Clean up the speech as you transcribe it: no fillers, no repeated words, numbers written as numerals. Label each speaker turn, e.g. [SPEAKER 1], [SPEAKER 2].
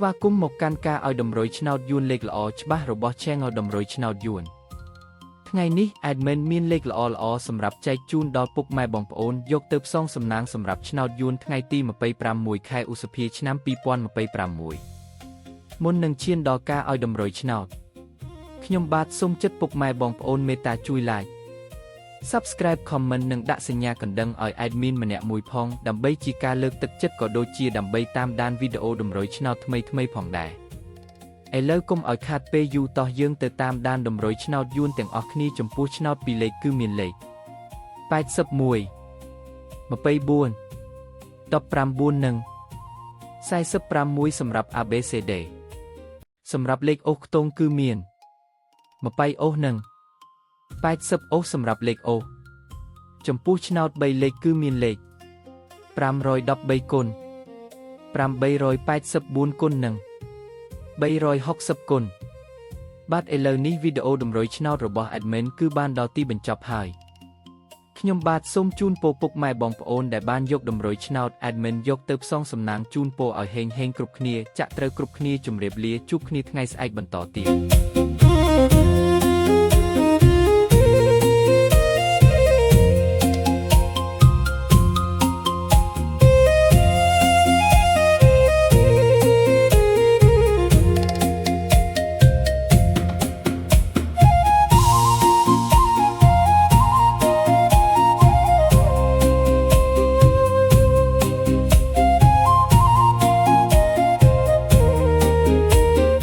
[SPEAKER 1] វាគមន៍មកកាន់ការឲ្យតម្រុយឆ្នោតយួនលេខល្អច្បាស់របស់ Channel តម្រុយឆ្នោតយួនថ្ងៃនេះ Admin មានលេខល្អៗសម្រាប់ចែកជូនដល់ពុកម៉ែបងប្អូនយកទៅផ្សងសំណាងសម្រាប់ឆ្នោតយួនថ្ងៃទី26 ខែឧសភាឆ្នាំ2026មុននឹងឈានដល់ការឲ្យតម្រុយឆ្នោតខ្ញុំបាទសូមចិត្តពុកម៉ែបងប្អូនមេត្តាជួយ Like Subscribe Comment និងដាក់សញ្ញាកណ្ដឹងឲ្យ Admin ម្នាក់មួយផងដើម្បីជាការលើកទឹកចិត្តក៏ដូចជាដើម្បីតាមដានវីដេអូតម្រុយឆ្នោតថ្មីៗផងដែរឥឡូវកុំឲ្យខាតពេលយូរតោះយើងទៅតាមដានតម្រុយឆ្នោតយួនទាំងអស់គ្នាចំពោះឆ្នោតពីរលេខគឺមានលេខ81 24 19និង46សម្រាប់ ABCD សម្រាប់លេខអូសខ្ទង់គឺមាន20អូសនិង80អូសសម្រាប់លេខអូសចំពោះឆ្នោត3លេខគឺមានលេខ513គុណ884គុណនិង360គុណបាទឥឡូវនេះវីដេអូតម្រុយឆ្នោតរបស់ Admin គឺបានដល់ទីបញ្ចប់ហើយខ្ញុំបាទសូមជូនពរពុកម៉ែបងប្អូនដែលបានយកតម្រុយឆ្នោត Admin យកទៅផ្សងសំណាងជូនពរឲ្យហេងគ្រប់គ្នាចាក់ត្រូវគ្រប់គ្នាជម្រាបលាជួបគ្នាថ្ងៃស្អែកបន្តទៀត